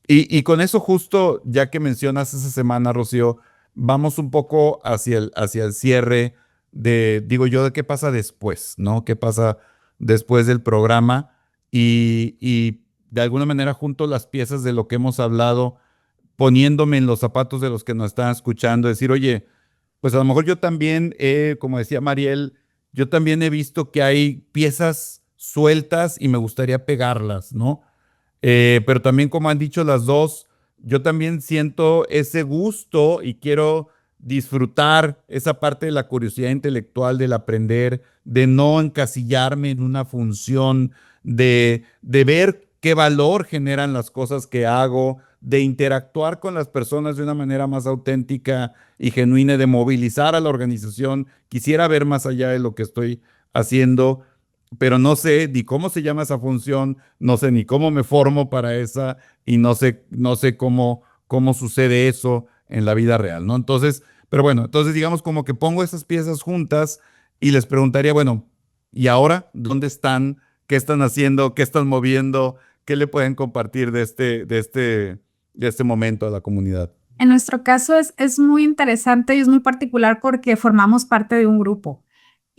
Y con eso justo, ya que mencionas esa semana, Rocío, vamos un poco hacia el cierre digo yo, de qué pasa después, ¿no? ¿Qué pasa después del programa? Y de alguna manera junto las piezas de lo que hemos hablado, poniéndome en los zapatos de los que nos están escuchando, decir, oye, pues a lo mejor yo también, como decía Mariel, yo también he visto que hay piezas sueltas y me gustaría pegarlas, ¿no? Pero también, como han dicho las dos, yo también siento ese gusto y quiero disfrutar esa parte de la curiosidad intelectual, del aprender, de no encasillarme en una función, de ver qué valor generan las cosas que hago, de interactuar con las personas de una manera más auténtica y genuina, de movilizar a la organización. Quisiera ver más allá de lo que estoy haciendo, pero no sé ni cómo se llama esa función, no sé ni cómo me formo para esa y no sé cómo sucede eso en la vida real, ¿no? Entonces, pero bueno, entonces digamos como que pongo esas piezas juntas y les preguntaría, bueno, ¿y ahora dónde están? ¿Qué están haciendo? ¿Qué están moviendo? ¿Qué le pueden compartir de este momento a la comunidad? En nuestro caso es muy interesante y es muy particular porque formamos parte de un grupo.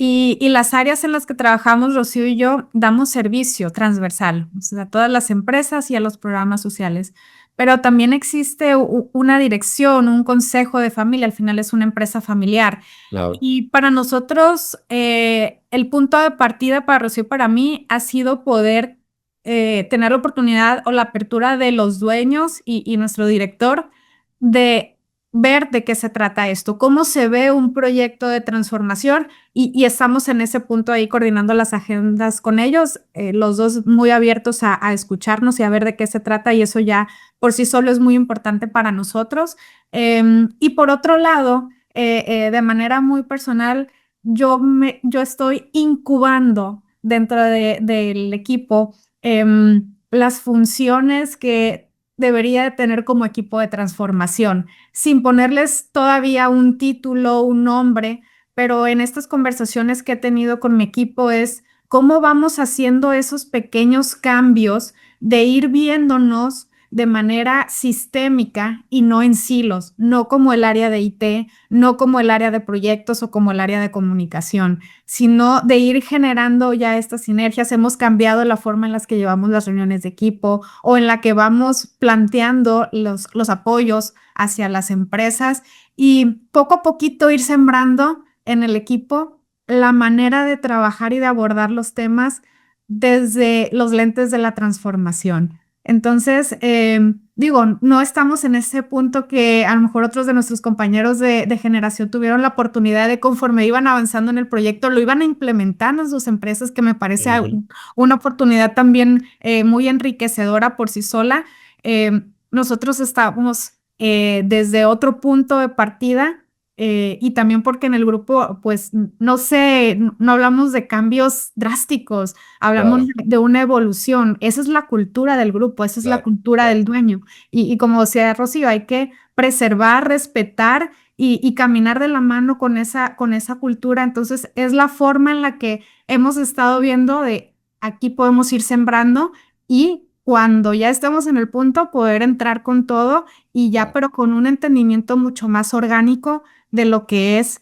Y las áreas en las que trabajamos, Rocío y yo, damos servicio transversal, o sea, a todas las empresas y a los programas sociales. Pero también existe una dirección, un consejo de familia, al final es una empresa familiar. Claro. Y para nosotros, el punto de partida para Rocío y para mí ha sido poder tener la oportunidad o la apertura de los dueños y nuestro director de ver de qué se trata esto, cómo se ve un proyecto de transformación y estamos en ese punto ahí coordinando las agendas con ellos, los dos muy abiertos a escucharnos y a ver de qué se trata y eso ya por sí solo es muy importante para nosotros. Y por otro lado, de manera muy personal, yo estoy incubando dentro del equipo las funciones que debería de tener como equipo de transformación, sin ponerles todavía un título, un nombre, pero en estas conversaciones que he tenido con mi equipo es cómo vamos haciendo esos pequeños cambios de ir viéndonos de manera sistémica y no en silos, no como el área de IT, no como el área de proyectos o como el área de comunicación, sino de ir generando ya estas sinergias. Hemos cambiado la forma en la que llevamos las reuniones de equipo o en la que vamos planteando los apoyos hacia las empresas y poco a poquito ir sembrando en el equipo la manera de trabajar y de abordar los temas desde los lentes de la transformación. Entonces, digo, no estamos en ese punto que a lo mejor otros de nuestros compañeros de generación tuvieron la oportunidad de conforme iban avanzando en el proyecto, lo iban a implementar en sus empresas, que me parece una oportunidad también muy enriquecedora por sí sola. Nosotros estamos desde otro punto de partida y también porque en el grupo, pues, no sé, no hablamos de cambios drásticos, hablamos de una evolución. Esa es la cultura del grupo, esa es la cultura del dueño. Y como decía Rocío, hay que preservar, respetar y caminar de la mano con esa cultura. Entonces, es la forma en la que hemos estado viendo de aquí podemos ir sembrando y cuando ya estemos en el punto, poder entrar con todo y ya, pero con un entendimiento mucho más orgánico de lo que es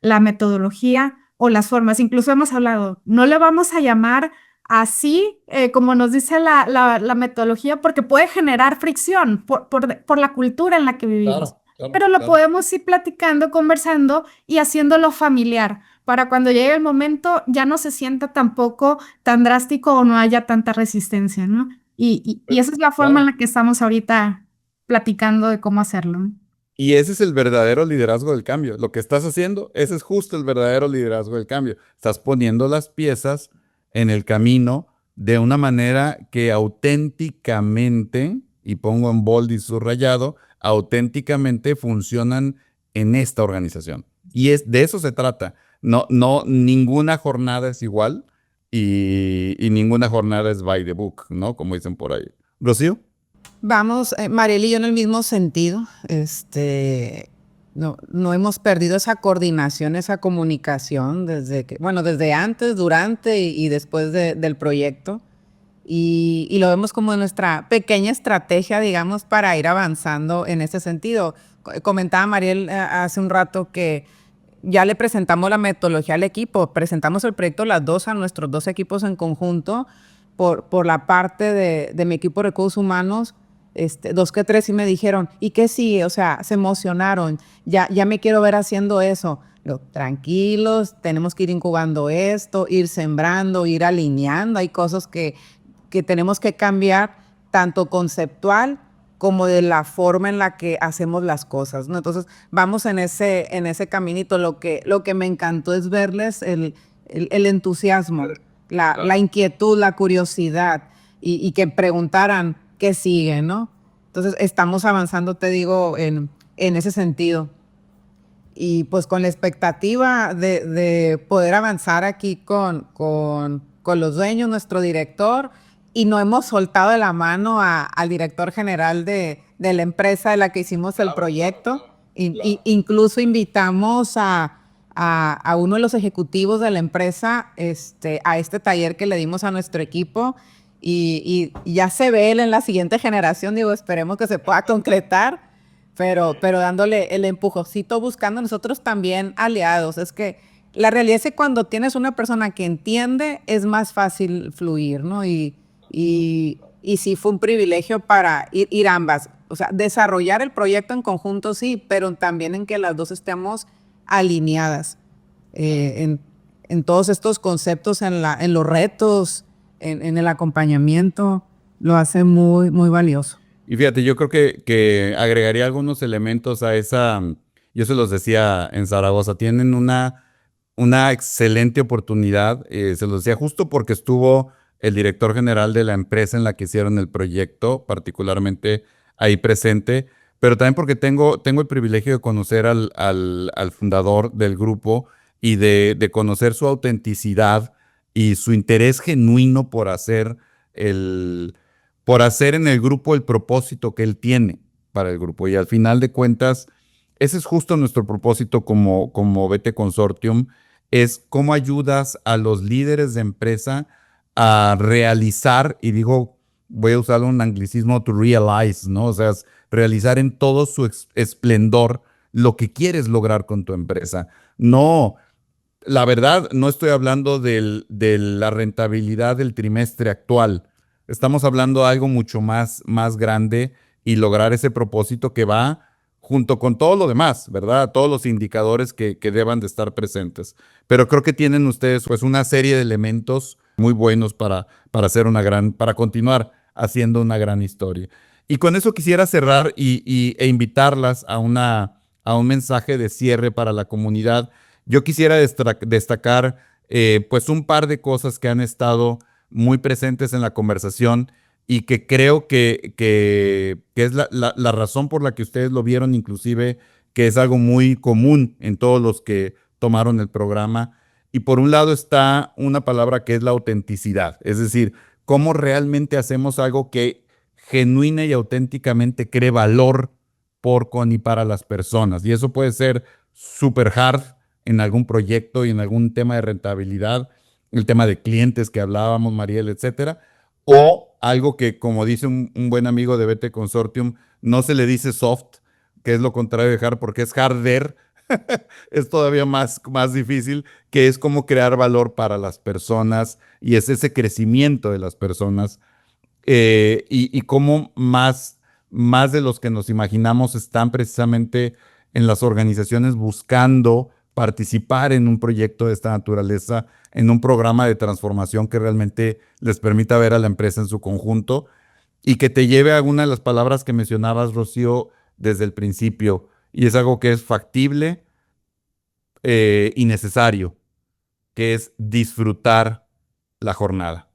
la metodología o las formas. Incluso hemos hablado, no le vamos a llamar así como nos dice la metodología porque puede generar fricción por la cultura en la que vivimos. Pero lo podemos ir platicando, conversando y haciéndolo familiar para cuando llegue el momento ya no se sienta tampoco tan drástico o no haya tanta resistencia, ¿no? Y esa es la forma en la que estamos ahorita platicando de cómo hacerlo, ¿no? Y ese es el verdadero liderazgo del cambio. Lo que estás haciendo, ese es justo el verdadero liderazgo del cambio. Estás poniendo las piezas en el camino de una manera que auténticamente, y pongo en bold y subrayado, auténticamente funcionan en esta organización. Y de eso se trata. No, ninguna jornada es igual y ninguna jornada es by the book, ¿no? Como dicen por ahí. ¿Rocío? Vamos, Mariel y yo en el mismo sentido. No hemos perdido esa coordinación, esa comunicación desde antes, durante y después del proyecto. Y lo vemos como nuestra pequeña estrategia, digamos, para ir avanzando en ese sentido. Comentaba Mariel hace un rato que ya le presentamos la metodología al equipo, presentamos el proyecto a nuestros dos equipos en conjunto. Por la parte de mi equipo de recursos humanos, 2 que 3 sí me dijeron, ¿y qué sigue? O sea, se emocionaron, ya me quiero ver haciendo eso. Tranquilos, tenemos que ir incubando esto, ir sembrando, ir alineando. Hay cosas que tenemos que cambiar, tanto conceptual como de la forma en la que hacemos las cosas, ¿no? Entonces, vamos en ese caminito. Lo que me encantó es verles el entusiasmo, la inquietud, la curiosidad, y que preguntaran qué sigue, ¿no? Entonces, estamos avanzando, te digo, en ese sentido. Y pues con la expectativa de poder avanzar aquí con los dueños, nuestro director, y no hemos soltado de la mano al director general de la empresa de la que hicimos el proyecto. Incluso invitamos a uno de los ejecutivos de la empresa a este taller que le dimos a nuestro equipo, y ya se ve él en la siguiente generación. Digo, esperemos que se pueda concretar, pero dándole el empujoncito, buscando nosotros también aliados. Es que la realidad es que cuando tienes una persona que entiende, es más fácil fluir, ¿no? Y sí fue un privilegio para ir ambas. O sea, desarrollar el proyecto en conjunto, sí, pero también en que las dos estemos alineadas en todos estos conceptos, en los retos, en el acompañamiento, lo hace muy, muy valioso. Y fíjate, yo creo que agregaría algunos elementos a esa, yo se los decía en Zaragoza, tienen una excelente oportunidad, se los decía justo porque estuvo el director general de la empresa en la que hicieron el proyecto, particularmente ahí presente, pero también porque tengo el privilegio de conocer al fundador del grupo y de conocer su autenticidad y su interés genuino por hacer en el grupo el propósito que él tiene para el grupo. Y al final de cuentas, ese es justo nuestro propósito como BT Consortium, es cómo ayudas a los líderes de empresa a realizar, y digo, voy a usar un anglicismo, to realize, ¿no? O sea, es realizar en todo su esplendor lo que quieres lograr con tu empresa. No, la verdad, no estoy hablando de la rentabilidad del trimestre actual. Estamos hablando de algo mucho más grande y lograr ese propósito que va junto con todo lo demás, ¿verdad? Todos los indicadores que deban de estar presentes. Pero creo que tienen ustedes pues una serie de elementos muy buenos para continuar haciendo una gran historia. Y con eso quisiera cerrar e invitarlas a un mensaje de cierre para la comunidad. Yo quisiera destacar pues un par de cosas que han estado muy presentes en la conversación y que creo que es la razón por la que ustedes lo vieron, inclusive que es algo muy común en todos los que tomaron el programa. Y por un lado está una palabra que es la autenticidad, es decir, cómo realmente hacemos algo que genuina y auténticamente cree valor con y para las personas. Y eso puede ser súper hard en algún proyecto y en algún tema de rentabilidad, el tema de clientes que hablábamos, Mariel, etcétera, o algo que, como dice un buen amigo de BT Consortium, no se le dice soft, que es lo contrario de hard, porque es harder, es todavía más difícil, que es cómo crear valor para las personas y es ese crecimiento de las personas y cómo más de los que nos imaginamos están precisamente en las organizaciones buscando participar en un proyecto de esta naturaleza, en un programa de transformación que realmente les permita ver a la empresa en su conjunto y que te lleve a alguna de las palabras que mencionabas, Rocío, desde el principio. Y es algo que es factible y necesario, que es disfrutar la jornada.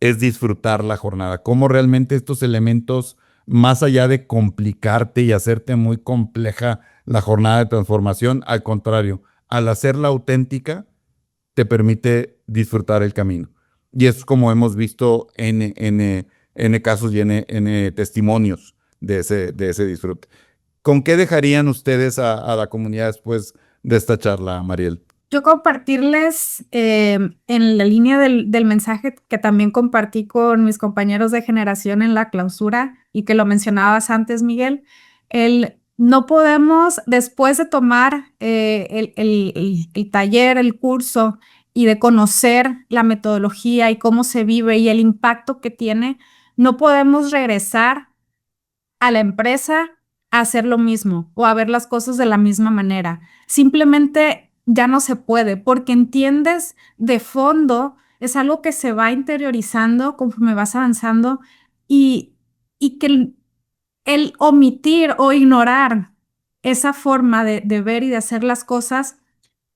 Es disfrutar la jornada. Cómo realmente estos elementos, más allá de complicarte y hacerte muy compleja la jornada de transformación, al contrario, al hacerla auténtica, te permite disfrutar el camino. Y es como hemos visto en casos y en testimonios de ese disfrute. ¿Con qué dejarían ustedes a la comunidad después de esta charla, Mariel? Yo compartirles en la línea del mensaje que también compartí con mis compañeros de generación en la clausura y que lo mencionabas antes, Miguel, no podemos, después de tomar el taller, el curso y de conocer la metodología y cómo se vive y el impacto que tiene, no podemos regresar a la empresa a hacer lo mismo o a ver las cosas de la misma manera. Simplemente ya no se puede porque entiendes de fondo, es algo que se va interiorizando conforme vas avanzando y que el omitir o ignorar esa forma de ver y de hacer las cosas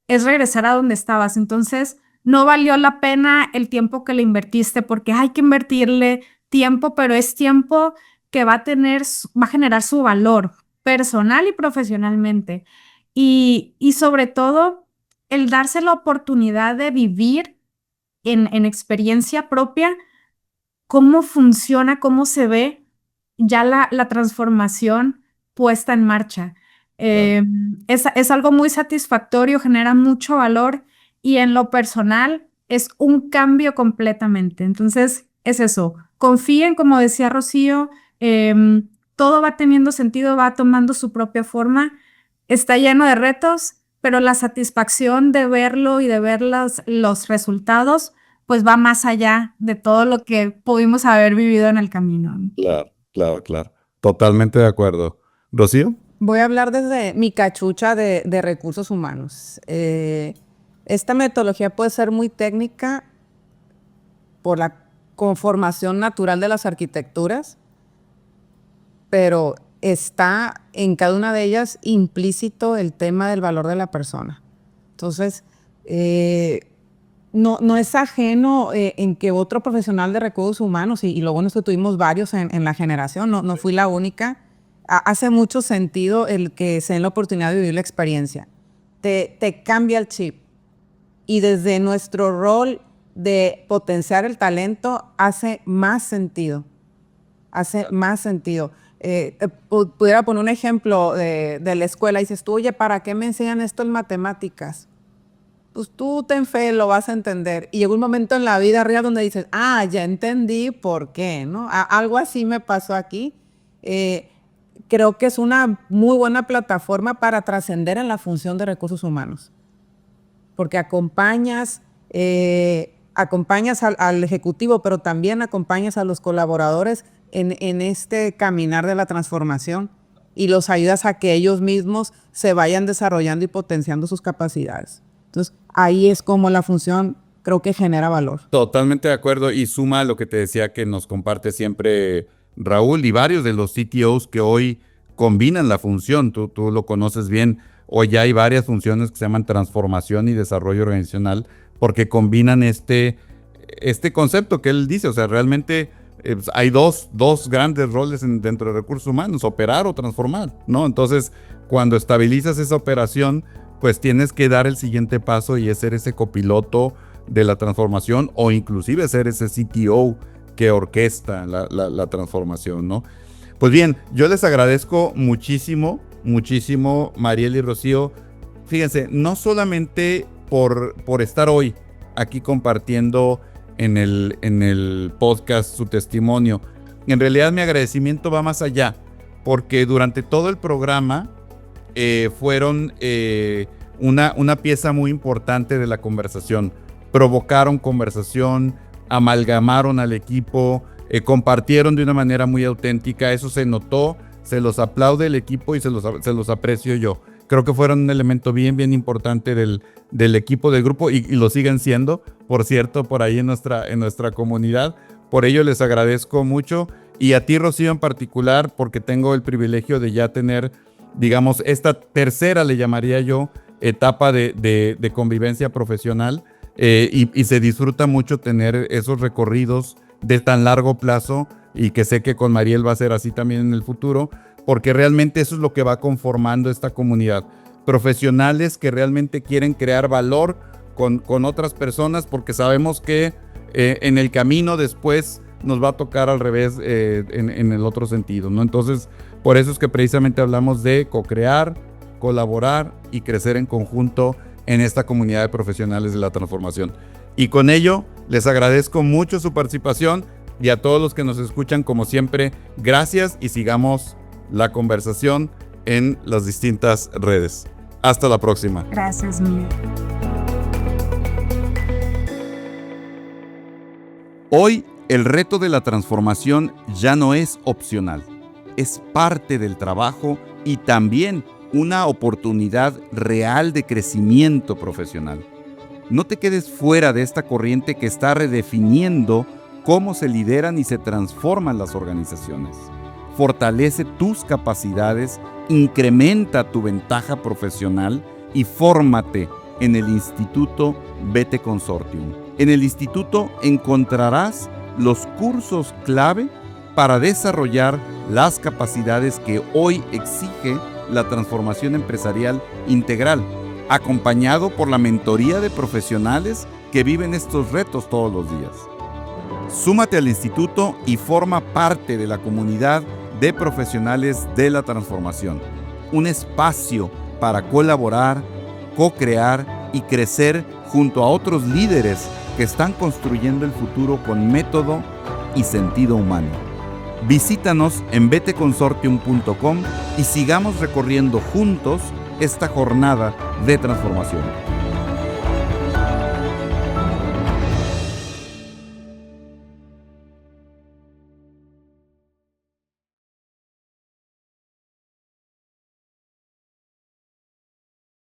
es regresar a donde estabas. Entonces, no valió la pena el tiempo que le invertiste, porque hay que invertirle tiempo, pero es tiempo que va a generar su valor personal y profesionalmente. Y sobre todo, el darse la oportunidad de vivir en experiencia propia cómo funciona, cómo se ve ya la transformación puesta en marcha. Claro. Es algo muy satisfactorio, genera mucho valor y en lo personal es un cambio completamente. Entonces, es eso. Confíen, como decía Rocío, todo va teniendo sentido, va tomando su propia forma. Está lleno de retos, pero la satisfacción de verlo y de ver los resultados pues va más allá de todo lo que pudimos haber vivido en el camino. Claro, claro, claro. Totalmente de acuerdo. ¿Rocío? Voy a hablar desde mi cachucha de recursos humanos. Esta metodología puede ser muy técnica por la conformación natural de las arquitecturas, pero está en cada una de ellas implícito el tema del valor de la persona. Entonces, no es ajeno en que otro profesional de recursos humanos, y lo bueno es que tuvimos varios en la generación, no fui la única, hace mucho sentido el que se den la oportunidad de vivir la experiencia. Te cambia el chip. Y desde nuestro rol de potenciar el talento hace más sentido. Hace más sentido. Pudiera poner un ejemplo de la escuela. Dices tú, oye, ¿para qué me enseñan esto en matemáticas? Pues tú ten fe, lo vas a entender. Y llegó un momento en la vida real donde dices, ya entendí por qué, ¿no? Algo así me pasó aquí. Creo que es una muy buena plataforma para trascender en la función de recursos humanos. Porque acompañas al ejecutivo, pero también acompañas a los colaboradores en este caminar de la transformación y los ayudas a que ellos mismos se vayan desarrollando y potenciando sus capacidades. Entonces, ahí es como la función creo que genera valor. Totalmente de acuerdo y suma lo que te decía que nos comparte siempre Raúl y varios de los CTOs que hoy combinan la función, tú lo conoces bien, hoy ya hay varias funciones que se llaman transformación y desarrollo organizacional porque combinan este concepto que él dice, o sea, realmente hay dos grandes roles dentro de recursos humanos, operar o transformar, ¿no? Entonces, cuando estabilizas esa operación, pues tienes que dar el siguiente paso y es ser ese copiloto de la transformación o inclusive ser ese CTO que orquesta la transformación, ¿no? Pues bien, yo les agradezco muchísimo, Mariel y Rocío. Fíjense, no solamente por estar hoy aquí compartiendo en el podcast su testimonio. En realidad mi agradecimiento va más allá, porque durante todo el programa fueron una pieza muy importante de la conversación. Provocaron conversación, amalgamaron al equipo, compartieron de una manera muy auténtica. Eso se notó, se los aplaude el equipo y se los aprecio yo. Creo que fueron un elemento bien importante del equipo, del grupo y lo siguen siendo, por cierto, por ahí en nuestra comunidad. Por ello les agradezco mucho y a ti, Rocío, en particular, porque tengo el privilegio de ya tener, digamos, esta tercera, le llamaría yo, etapa de convivencia profesional y se disfruta mucho tener esos recorridos de tan largo plazo y que sé que con Mariel va a ser así también en el futuro, porque realmente eso es lo que va conformando esta comunidad. Profesionales que realmente quieren crear valor con otras personas, porque sabemos que en el camino después nos va a tocar al revés en el otro sentido, ¿no? Entonces, por eso es que precisamente hablamos de co-crear, colaborar y crecer en conjunto en esta comunidad de profesionales de la transformación. Y con ello, les agradezco mucho su participación y a todos los que nos escuchan, como siempre, gracias y sigamos la conversación en las distintas redes. Hasta la próxima. Gracias, Miguel. Hoy, el reto de la transformación ya no es opcional, es parte del trabajo y también una oportunidad real de crecimiento profesional. No te quedes fuera de esta corriente que está redefiniendo cómo se lideran y se transforman las organizaciones. fortalece tus capacidades, incrementa tu ventaja profesional y fórmate en el Instituto BT Consortium. En el instituto encontrarás los cursos clave para desarrollar las capacidades que hoy exige la transformación empresarial integral, acompañado por la mentoría de profesionales que viven estos retos todos los días. Súmate al instituto y forma parte de la comunidad de profesionales de la transformación, un espacio para colaborar, co-crear y crecer junto a otros líderes que están construyendo el futuro con método y sentido humano. Visítanos en btconsortium.com y sigamos recorriendo juntos esta jornada de transformación.